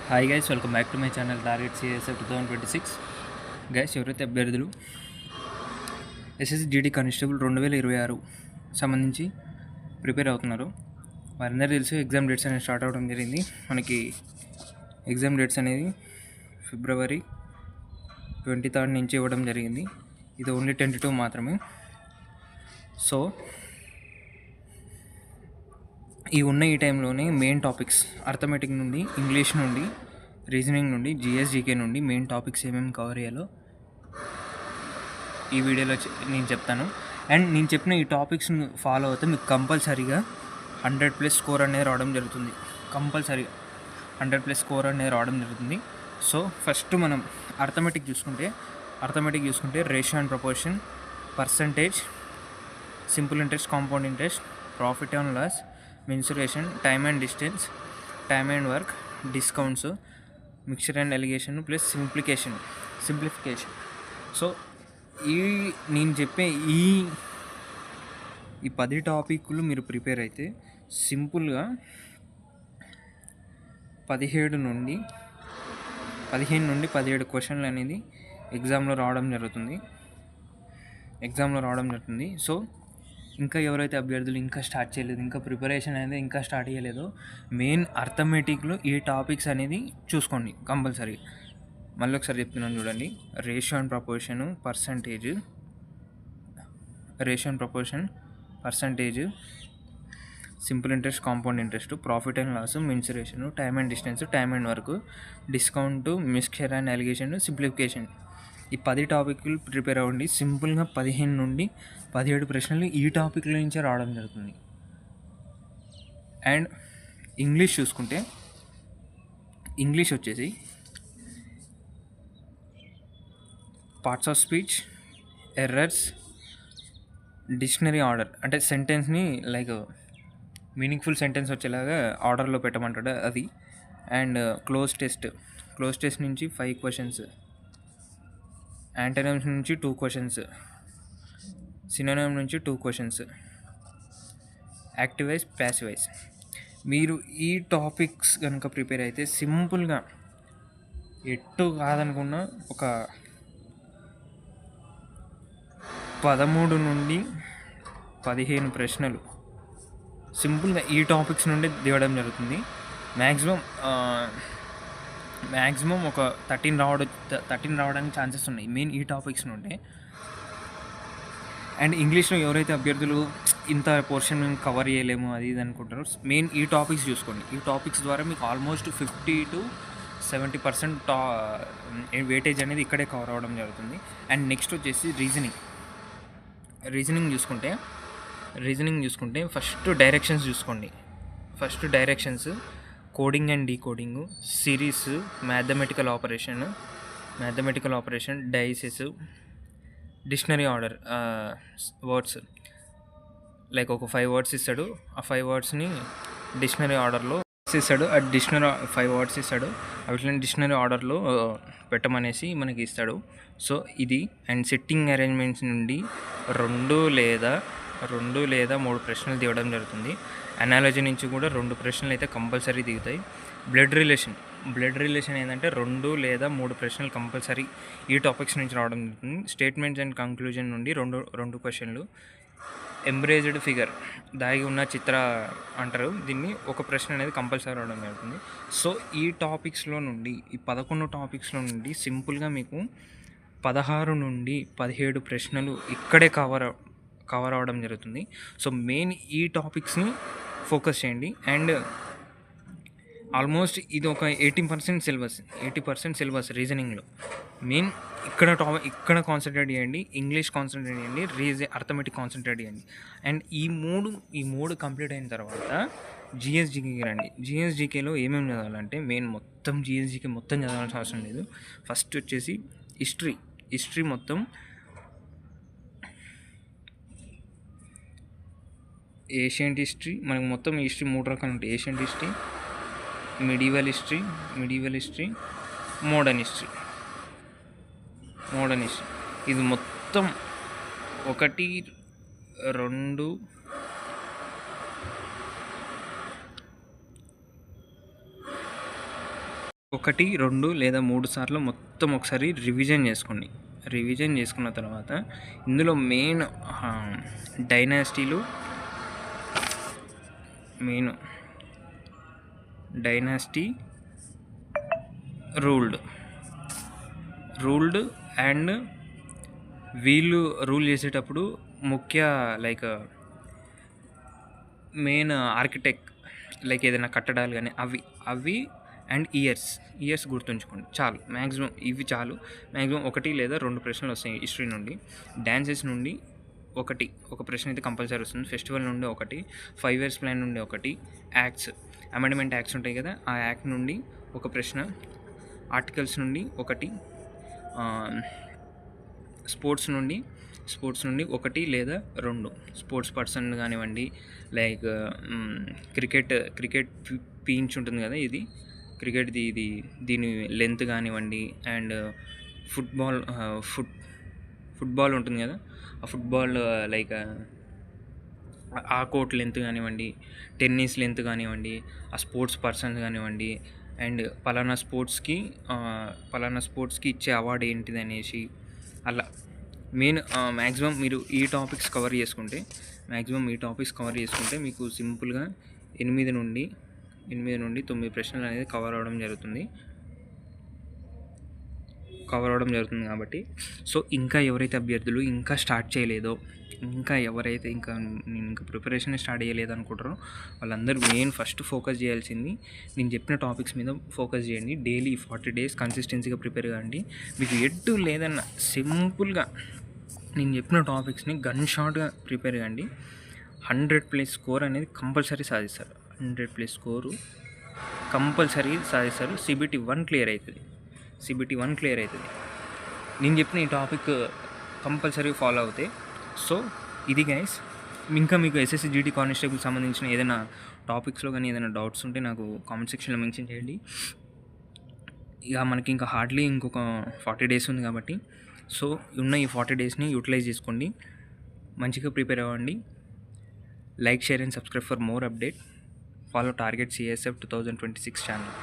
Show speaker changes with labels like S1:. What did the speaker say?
S1: Hi guys, welcome back to my channel target CSF 2026. Guys, ఎవరైతే అభ్యర్థులు SSC GD constable 2026 సంబంధించి prepare అవుతున్నారు, వారందరూ తెలుసు ఎగ్జామ్ డేట్స్ అనేవి స్టార్ట్ అవ్వడం జరిగింది. మనకి ఎగ్జామ్ డేట్స్ అనేది February 23rd నుంచి ఇవ్వడం జరిగింది. ఇది ఓన్లీ టెంటేటివ్ మాత్రమే. సో ఈ టైంలోనే మెయిన్ టాపిక్స్ అర్థమెటిక్ నుండి, ఇంగ్లీష్ నుండి, రీజనింగ్ నుండి, జీకే నుండి మెయిన్ టాపిక్స్ ఏమేమి కవర్ చేయాలో ఈ వీడియోలో నేను చెప్తాను. అండ్ నేను చెప్పిన ఈ టాపిక్స్ని ఫాలో అవుతే మీకు కంపల్సరీగా 100+ స్కోర్ అనేది రావడం జరుగుతుంది. కంపల్సరీగా 100+ స్కోర్ అనేది రావడం జరుగుతుంది. సో ఫస్ట్ మనం అర్థమెటిక్ చూసుకుంటే ratio and proportion, percentage, simple interest, compound interest, profit and loss, mensuration, time and distance, time and work, discounts, mixture and alligation plus simplification. So నేను చెప్పే ఈ 10 టాపిక్లు మీరు ప్రిపేర్ అయితే సింపుల్గా 15 నుండి 17 క్వశ్చన్లు అనేది ఎగ్జామ్లో రావడం జరుగుతుంది. సో ఇంకా ఎవరైతే అభ్యర్థులు ఇంకా స్టార్ట్ చేయలేదు, ఇంకా ప్రిపరేషన్ అనేది ఇంకా స్టార్ట్ చేయలేదో, మెయిన్ అర్థమెటిక్లో ఈ టాపిక్స్ అనేది చూసుకోండి కంపల్సరీ. మళ్ళీ ఒకసారి చెప్తున్నాను చూడండి. Ratio and percentage, simple interest, compound interest, profit and loss, mensuration, time and distance, time and work, discount, mixture and alligation, simplification. ఈ 10 టాపిక్లు ప్రిపేర్ అవ్వండి. సింపుల్గా 15 నుండి 17 ప్రశ్నలు ఈ టాపిక్ల నుంచే రావడం జరుగుతుంది. అండ్ ఇంగ్లీష్ చూసుకుంటే, ఇంగ్లీష్ వచ్చేసి parts of speech, errors, dictionary order, అంటే సెంటెన్స్ని లైక్ మీనింగ్ఫుల్ సెంటెన్స్ వచ్చేలాగా ఆర్డర్లో పెట్టమంటాడు అది. అండ్ క్లోజ్ టెస్ట్ నుంచి 5 క్వశ్చన్స్, యాంటోనిమ్స్ నుంచి 2 క్వశ్చన్స్, సినోనిమ్ నుంచి 2 questions, active voice, passive voice. మీరు ఈ టాపిక్స్ కనుక ప్రిపేర్ అయితే సింపుల్గా ఎట్టు కాదనుకున్న ఒక 13 నుండి 15 ప్రశ్నలు సింపుల్గా ఈ టాపిక్స్ నుండి దిగడం జరుగుతుంది. మ్యాక్సిమం ఒక 13 రావడానికి ఛాన్సెస్ ఉన్నాయి మెయిన్ ఈ టాపిక్స్ నుండి. అండ్ ఇంగ్లీష్లో ఎవరైతే అభ్యర్థులు ఇంత పోర్షన్ మేము కవర్ చేయలేము అది ఇది అనుకుంటారో, మెయిన్ ఈ టాపిక్స్ చూసుకోండి. ఈ టాపిక్స్ ద్వారా మీకు ఆల్మోస్ట్ 50 to 70% వెయిటేజ్ అనేది ఇక్కడే కవర్ అవ్వడం జరుగుతుంది. అండ్ నెక్స్ట్ వచ్చేసి రీజనింగ్ చూసుకుంటే first directions, coding and decoding, series, mathematical operation, dices, dictionary order, words like ఒక 5 వర్డ్స్ ఇస్తాడు. ఆ 5 వర్డ్స్ని డిక్షనరీ ఆర్డర్లో ఇస్తాడు. ఆ 5 వర్డ్స్ ఇస్తాడు. అవి డిక్షనరీ ఆర్డర్లో పెట్టమనేసి మనకి ఇస్తాడు. సో ఇది. అండ్ సిట్టింగ్ అరేంజ్మెంట్స్ నుండి 2 లేదా 3 ప్రశ్నలు దిగడం జరుగుతుంది. అనాలజీ నుంచి కూడా 2 ప్రశ్నలు అయితే కంపల్సరీ దిగుతాయి. బ్లడ్ రిలేషన్ ఏంటంటే 2 లేదా 3 ప్రశ్నలు కంపల్సరీ ఈ టాపిక్స్ నుంచి రావడం జరుగుతుంది. స్టేట్మెంట్స్ అండ్ కంక్లూజన్ నుండి 2 క్వశ్చన్లు. ఎంబ్రేజ్డ్ ఫిగర్, దాగి ఉన్న చిత్ర అంటారు దీన్ని, ఒక ప్రశ్న అనేది కంపల్సరీ రావడం జరుగుతుంది. సో ఈ 11 టాపిక్స్లో నుండి సింపుల్గా మీకు 16 నుండి 17 ప్రశ్నలు ఇక్కడే కవర్ అవ్వడం జరుగుతుంది. సో మెయిన్ ఈ టాపిక్స్ని ఫోకస్ చేయండి. అండ్ ఆల్మోస్ట్ ఇది ఒక 80% సిలబస్ రీజనింగ్లో. మెయిన్ ఇక్కడ కాన్సన్ట్రేట్ చేయండి, ఇంగ్లీష్ కాన్సన్ట్రేట్ చేయండి, అర్థమెటిక్ కాన్సన్ట్రేట్ చేయండి. అండ్ ఈ మూడు కంప్లీట్ అయిన తర్వాత జిఎస్జికేకి రండి. జిఎస్జికేలో ఏమేమి చదవాలంటే మెయిన్ మొత్తం జిఎస్జికే మొత్తం చదవాల్సిన అవసరం లేదు. ఫస్ట్ వచ్చేసి హిస్టరీ మొత్తం, ఏషియంట్ హిస్టరీ. మనకు మొత్తం హిస్టరీ 3 రకాలు ఉంటాయి. Ancient history, medieval history, modern history. ఇది మొత్తం 1, 2, 1, 2 లేదా 3 సార్లు మొత్తం ఒకసారి రివిజన్ చేసుకోండి. రివిజన్ చేసుకున్న తర్వాత ఇందులో మెయిన్ డైనాసిటీలు డైనాసిటీ రూల్డ్ అండ్ వీళ్ళు రూల్ చేసేటప్పుడు ముఖ్య మెయిన్ ఆర్కిటెక్ట్ ఏదైనా కట్టడాలు కానీ అవి అండ్ ఇయర్స్ గుర్తుంచుకోండి చాలు. ఇవి చాలు. మ్యాక్సిమం 1 లేదా 2 ప్రశ్నలు వస్తాయి హిస్టరీ నుండి. డాన్సెస్ నుండి ఒక ప్రశ్న అయితే కంపల్సరీ వస్తుంది. ఫెస్టివల్ నుండి 1, 5 years ప్లాన్ నుండి 1, యాక్ట్స్ అమెండ్మెంట్ యాక్ట్స్ ఉంటాయి కదా, ఆ యాక్ట్ నుండి ఒక ప్రశ్న, ఆర్టికల్స్ నుండి 1, స్పోర్ట్స్ నుండి 1 లేదా 2, స్పోర్ట్స్ పర్సన్ కానివ్వండి, క్రికెట్ పీచ్ ఉంటుంది కదా, ఇది క్రికెట్ది, దీని లెంత్ కానివ్వండి, అండ్ ఫుట్బాల్ ఉంటుంది కదా, ఆ ఫుట్బాల్ ఆ కోర్ట్ లెంత్ కానివ్వండి, టెన్నిస్ లెంత్ కానివ్వండి, ఆ స్పోర్ట్స్ పర్సన్ కానివ్వండి, అండ్ పలానా స్పోర్ట్స్కి ఇచ్చే అవార్డు ఏంటిది అనేసి, అలా మెయిన్ మ్యాక్సిమం మీరు ఈ టాపిక్స్ కవర్ చేసుకుంటే మీకు సింపుల్గా 8 నుండి 9 ప్రశ్నలు అనేది కవర్ అవ్వడం జరుగుతుంది కాబట్టి సో ఇంకా ఎవరైతే అభ్యర్థులు ఇంకా స్టార్ట్ చేయలేదో, ఎవరైతే నేను ప్రిపరేషన్ స్టార్ట్ చేయలేదు అనుకుంటారో వాళ్ళందరూ మెయిన్ ఫస్ట్ ఫోకస్ చేయాల్సింది నేను చెప్పిన టాపిక్స్ మీద ఫోకస్ చేయండి. డైలీ 40 days కన్సిస్టెన్సీగా ప్రిపేర్ కాండి. మీకు ఎటు లేదన్నా సింపుల్గా నేను చెప్పిన టాపిక్స్ని గన్ షాట్గా ప్రిపేర్ కాండి. 100+ స్కోర్ అనేది కంపల్సరీ సాధిస్తారు. 100+ స్కోరు కంపల్సరీ సాధిస్తారు. CBT 1 క్లియర్ అవుతుంది. నేను చెప్పిన ఈ టాపిక్ కంపల్సరీ ఫాలో అవుతాయి. సో ఇది గైస్, ఇంకా మీకు SSC GT కానిస్టేబుల్ సంబంధించిన ఏదైనా టాపిక్స్లో కానీ ఏదైనా డౌట్స్ ఉంటే నాకు కామెంట్ సెక్షన్లో మెన్షన్ చేయండి. ఇక మనకి ఇంకా హార్డ్లీ ఇంకొక 40 days ఉంది కాబట్టి సో ఉన్న ఈ 40 daysని యూటిలైజ్ చేసుకోండి. మంచిగా ప్రిపేర్ అవ్వండి. Like, share and subscribe for more update. Follow target CSF 2026 channel.